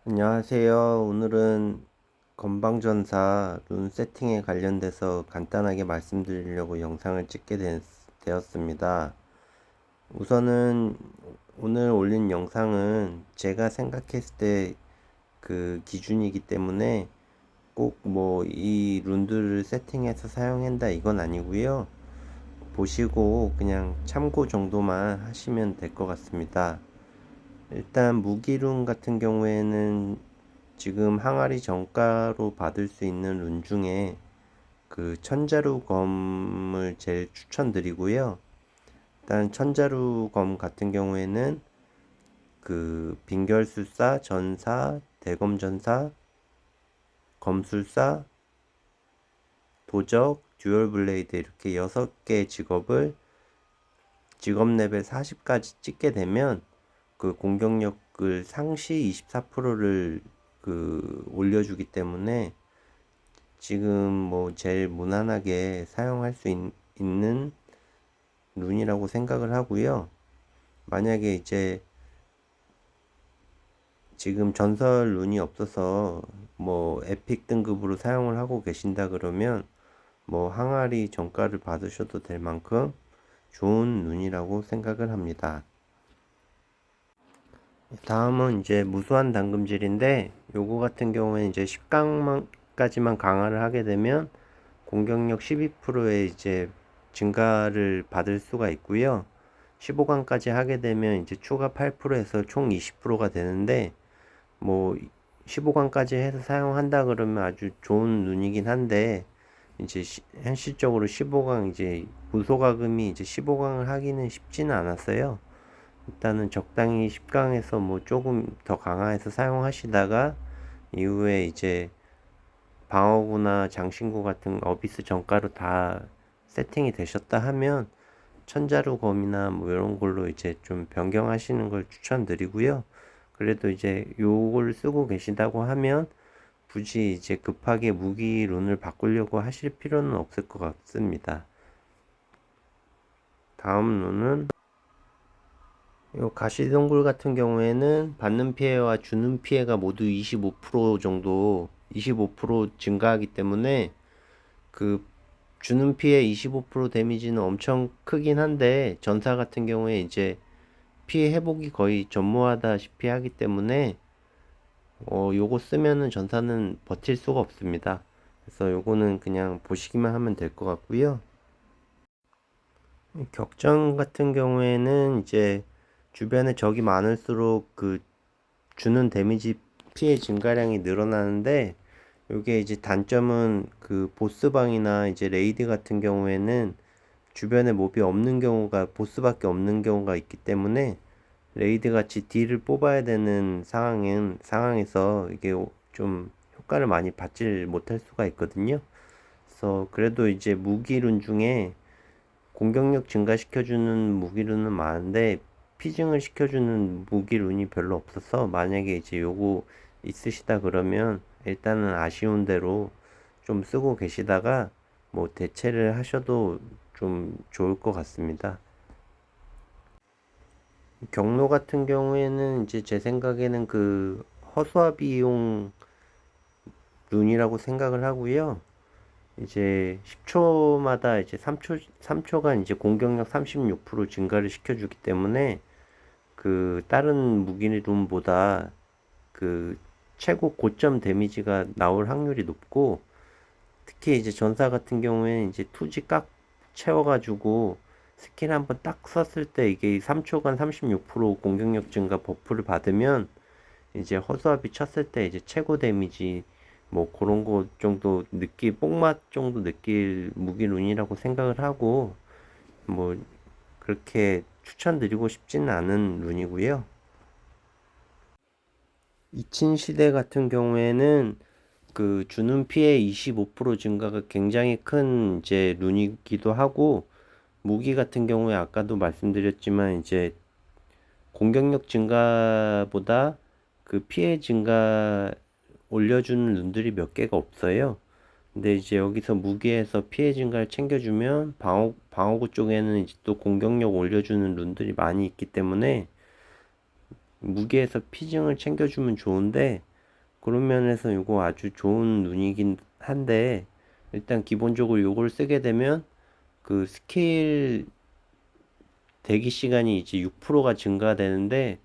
안녕하세요. 오늘은 건방전사 룬 세팅에 관련돼서 간단하게 말씀드리려고 영상을 되었습니다. 우선은 오늘 올린 영상은 제가 생각했을 때 그 기준이기 때문에 꼭 뭐 이 룬들을 세팅해서 사용한다 이건 아니고요. 보시고 그냥 참고 정도만 하시면 될 것 같습니다. 일단 무기룬 같은 경우에는 지금 항아리 정가로 받을 수 있는 룬 중에 그 천자루 검을 제일 추천드리고요. 일단 천자루 검 같은 경우에는 그 빙결술사, 전사, 대검전사, 검술사, 도적, 듀얼 블레이드 이렇게 6개 직업을 직업 레벨 40까지 찍게 되면 그 공격력을 상시 24%를 그 올려주기 때문에 지금 뭐 제일 무난하게 사용할 수 있는 룬이라고 생각을 하고요. 만약에 이제 지금 전설 룬이 없어서 뭐 에픽 등급으로 사용을 하고 계신다 그러면 뭐 항아리 정가를 받으셔도 될 만큼 좋은 룬이라고 생각을 합니다. 다음은 이제 무수한 담금질인데 요거 같은 경우에 이제 10강까지만 강화를 하게 되면 공격력 12%의 이제 증가를 받을 수가 있고요. 15강까지 하게 되면 이제 추가 8%에서 총 20%가 되는데 뭐 15강까지 해서 사용한다 그러면 아주 좋은 룬이긴 한데 이제 현실적으로 15강 이제 무소가금이 이제 15강을 하기는 쉽지는 않았어요. 일단은 적당히 10강에서 뭐 조금 더 강화해서 사용하시다가 이후에 이제 방어구나 장신구 같은 어비스 정가로 다 세팅이 되셨다 하면 천자루 검이나 뭐 이런 걸로 이제 좀 변경하시는 걸 추천드리고요. 그래도 이제 요걸 쓰고 계시다고 하면 굳이 이제 급하게 무기 룬을 바꾸려고 하실 필요는 없을 것 같습니다. 다음 룬은 요 가시동굴 같은 경우에는 받는 피해와 주는 피해가 모두 25% 정도 25% 증가하기 때문에 그 주는 피해 25% 데미지는 엄청 크긴 한데 전사 같은 경우에 이제 피해 회복이 거의 전무하다시피 하기 때문에 요거 쓰면은 전사는 버틸 수가 없습니다. 그래서 요거는 그냥 보시기만 하면 될 것 같고요. 격전 같은 경우에는 이제 주변에 적이 많을수록 그 주는 데미지 피해 증가량이 늘어나는데 요게 이제 단점은 그 보스방이나 이제 레이드 같은 경우에는 주변에 몹이 없는 경우가 보스밖에 없는 경우가 있기 때문에 레이드 같이 딜을 뽑아야 되는 상황에서 이게 좀 효과를 많이 받질 못할 수가 있거든요. 그래서 그래도 이제 무기룬 중에 공격력 증가시켜주는 무기룬은 많은데 피증을 시켜주는 무기룬이 별로 없어서 만약에 이제 요거 있으시다 그러면 일단은 아쉬운 대로 좀 쓰고 계시다가 뭐 대체를 하셔도 좀 좋을 것 같습니다. 경로 같은 경우에는 이제 제 생각에는 그 허수아비용 룬이라고 생각을 하고요. 이제 10초마다 이제 3초간 이제 공격력 36% 증가를 시켜주기 때문에 그 다른 무기룸보다 그 최고 고점 데미지가 나올 확률이 높고 특히 이제 전사 같은 경우에는 이제 투지 깍 채워가지고 스킬 한번 딱 썼을 때 이게 3초간 36% 공격력 증가 버프를 받으면 이제 허수아비 쳤을 때 이제 최고 데미지 뭐 그런 거 정도 뽕맛 정도 느낄 무기룬이라고 생각을 하고 뭐 그렇게 추천드리고 싶지는 않은 룬이고요. 이친 시대 같은 경우에는 그 주는 피해 25% 증가가 굉장히 큰 이제 룬이기도 하고 무기 같은 경우에 아까도 말씀드렸지만 이제 공격력 증가보다 그 피해 증가 올려주는 룬들이 몇 개가 없어요. 근데 이제 여기서 무기에서 피해 증가를 챙겨주면 방어구 쪽에는 이제 또 공격력 올려주는 룬들이 많이 있기 때문에 무기에서 피증을 챙겨주면 좋은데 그런 면에서 이거 아주 좋은 룬이긴 한데, 일단 기본적으로 요걸 쓰게 되면 그 스킬 대기 시간이 이제 6%가 증가되는데,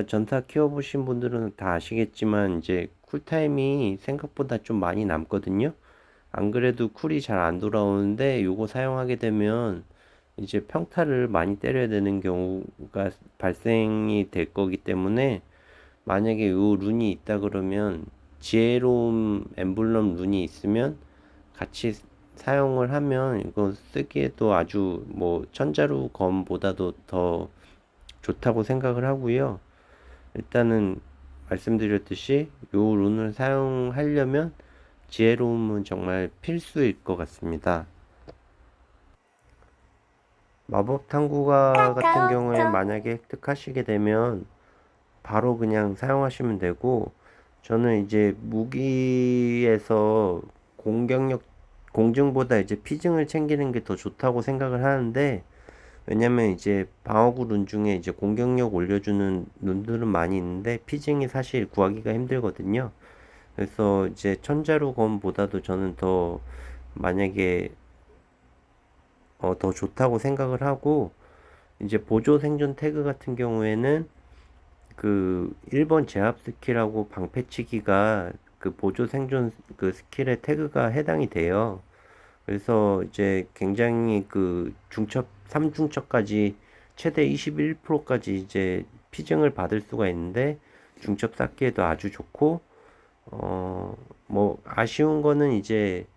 전사 키워보신 분들은 다 아시겠지만 이제 쿨타임이 생각보다 좀 많이 남거든요. 안 그래도 쿨이 잘 안 돌아오는데 요거 사용하게 되면 이제 평타를 많이 때려야 되는 경우가 발생이 될 거기 때문에, 만약에 요 룬이 있다 그러면 지혜로움 엠블럼 룬이 있으면 같이 사용을 하면 이거 쓰기에도 아주 뭐 천자루 검보다도 더 좋다고 생각을 하고요. 일단은 말씀드렸듯이 요 룬을 사용하려면 지혜로움은 정말 필수일 것 같습니다. 마법 탐구가 같은 경우에 만약에 획득하시게 되면 바로 그냥 사용하시면 되고, 저는 이제 무기에서 공격력, 공증보다 이제 피증을 챙기는 게 더 좋다고 생각을 하는데, 왜냐면 이제 방어구 룬 중에 이제 공격력 올려주는 룬들은 많이 있는데 피증이 사실 구하기가 힘들거든요. 그래서 이제 천자루 검보다도 저는 더, 만약에 더 좋다고 생각을 하고, 이제 보조 생존 태그 같은 경우에는 그 1번 제압 스킬하고 방패치기가 그 보조 생존 그 스킬의 태그가 해당이 돼요. 그래서 이제 굉장히 그 중첩, 3중첩까지 최대 21%까지 이제 피증을 받을 수가 있는데, 중첩 쌓기에도 아주 좋고, 뭐 아쉬운 거는 이제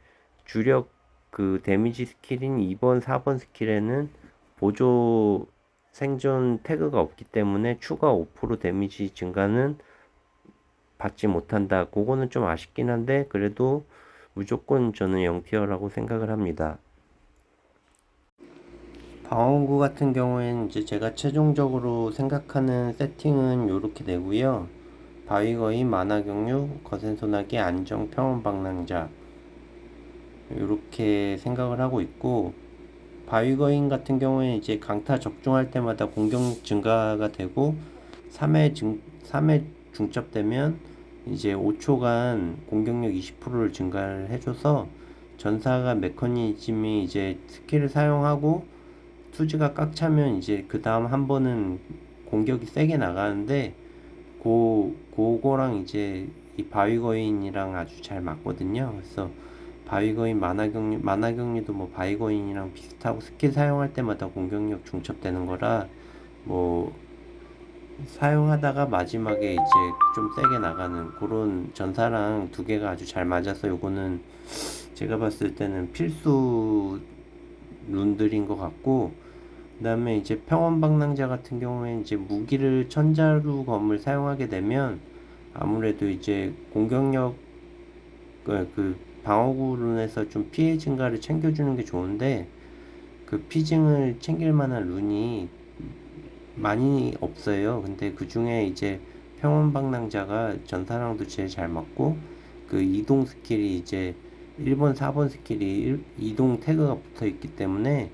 주력 그 데미지 스킬인 2번, 4번 스킬에는 보조 생존 태그가 없기 때문에 추가 5% 데미지 증가는 받지 못한다. 그거는 좀 아쉽긴 한데, 그래도 무조건 저는 0티어라고 생각을 합니다. 방어구 같은 경우에는 이제 제가 최종적으로 생각하는 세팅은 요렇게 되고요. 바위거인, 만화경류, 거센소나기, 안정, 평온방랑자, 요렇게 생각을 하고 있고, 바위거인 같은 경우에는 이제 강타 적중할 때마다 공격 증가가 되고, 3회 중첩되면 이제 5초간 공격력 20%를 증가를 해줘서, 전사가 메커니즘이 이제 스킬을 사용하고 투지가 꽉 차면 이제 그 다음 한 번은 공격이 세게 나가는데, 그거랑 이제 이 바위거인이랑 아주 잘 맞거든요. 그래서 바위거인, 만화경리도 뭐 바위거인이랑 비슷하고 스킬 사용할 때마다 공격력 중첩되는 거라, 뭐 사용하다가 마지막에 이제 좀 세게 나가는 그런 전사랑 두 개가 아주 잘 맞아서 요거는 제가 봤을 때는 필수 룬들인 것 같고, 그 다음에 이제 평원방랑자 같은 경우에 이제 무기를 천자루 검을 사용하게 되면 아무래도 이제 공격력, 그 방어구run에서 좀 피해 증가를 챙겨주는 게 좋은데, 그 피증을 챙길 만한 룬이 많이 없어요. 근데 그 중에 이제 평원방랑자가 전사랑도 제일 잘 맞고, 그 이동 스킬이 이제 1번, 4번 스킬이 이동 태그가 붙어 있기 때문에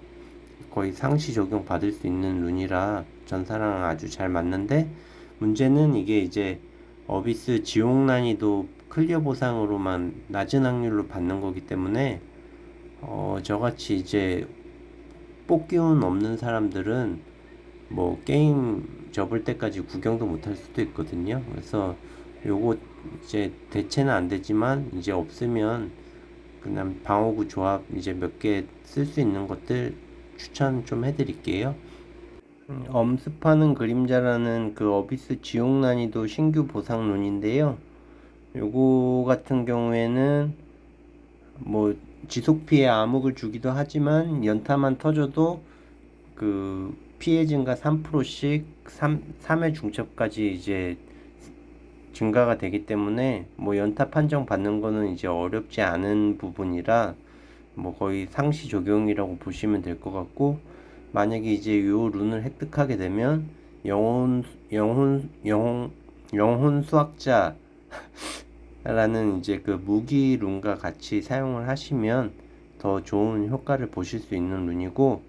거의 상시 적용 받을 수 있는 룬이라 전사랑 아주 잘 맞는데, 문제는 이게 이제 어비스 지옥 난이도 클리어 보상으로만 낮은 확률로 받는 거기 때문에, 저같이 이제 뽑기운 없는 사람들은 뭐 게임 접을 때까지 구경도 못 할 수도 있거든요. 그래서 요거 이제 대체는 안 되지만 이제 없으면 그냥 방어구 조합 이제 몇 개 쓸 수 있는 것들 추천 좀 해드릴게요. 엄습하는 그림자라는 그 어비스 지옥 난이도 신규 보상론인데요. 요거 같은 경우에는 뭐 지속 피해 암흑을 주기도 하지만 연타만 터져도 그 피해 증가 3%씩 3회 중첩까지 이제 증가가 되기 때문에, 뭐 연타 판정 받는 거는 이제 어렵지 않은 부분이라 뭐 거의 상시 적용이라고 보시면 될 것 같고, 만약에 이제 요 룬을 획득하게 되면 영혼 수학자라는 이제 그 무기 룬과 같이 사용을 하시면 더 좋은 효과를 보실 수 있는 룬이고,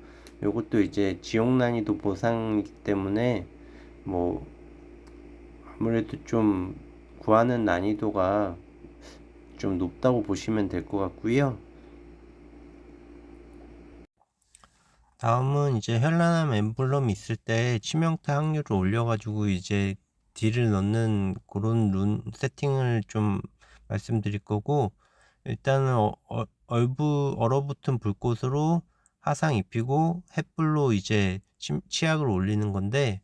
요것도 이제 지옥 난이도 보상이기 때문에 뭐 아무래도 좀 구하는 난이도가 좀 높다고 보시면 될 것 같고요. 다음은 이제 현란한 엠블럼이 있을 때 치명타 확률을 올려가지고 이제 딜을 넣는 그런 룬 세팅을 좀 말씀드릴 거고, 일단은 얼어붙은 불꽃으로 화상 입히고 햇불로 이제 치약을 올리는 건데,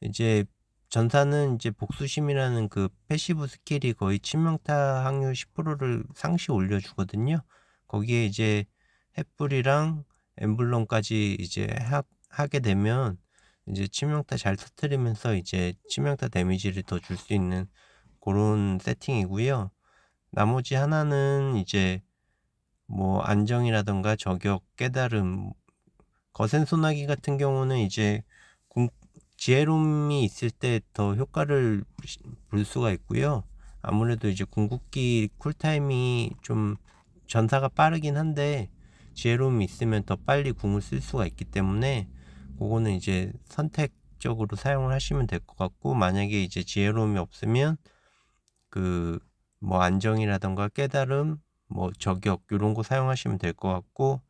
이제 전사는 이제 복수심이라는 그 패시브 스킬이 거의 치명타 확률 10%를 상시 올려주거든요. 거기에 이제 햇불이랑 엠블럼까지 이제 하게 되면 이제 치명타 잘 터뜨리면서 이제 치명타 데미지를 더 줄 수 있는 그런 세팅이고요. 나머지 하나는 이제 뭐 안정이라던가 저격, 깨달음, 거센 소나기 같은 경우는 이제 지혜로움이 있을 때 더 효과를 볼 수가 있고요. 아무래도 이제 궁극기 쿨타임이 좀 전사가 빠르긴 한데 지혜로움이 있으면 더 빨리 궁을 쓸 수가 있기 때문에 그거는 이제 선택적으로 사용을 하시면 될 것 같고, 만약에 이제 지혜로움이 없으면 그 뭐 안정이라던가 깨달음, 뭐 저격 이런 거 사용하시면 될 것 같고,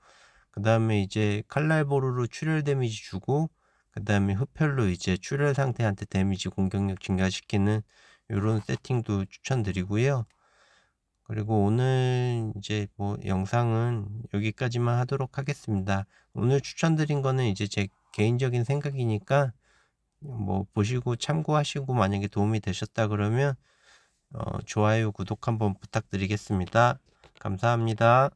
그 다음에 이제 칼날보루로 출혈 데미지 주고, 그 다음에 흡혈로 이제 출혈 상태한테 데미지 공격력 증가시키는 이런 세팅도 추천드리고요. 그리고 오늘 이제 뭐 영상은 여기까지만 하도록 하겠습니다. 오늘 추천드린 거는 이제 제 개인적인 생각이니까 뭐 보시고 참고하시고, 만약에 도움이 되셨다 그러면 좋아요, 구독 한번 부탁드리겠습니다. 감사합니다.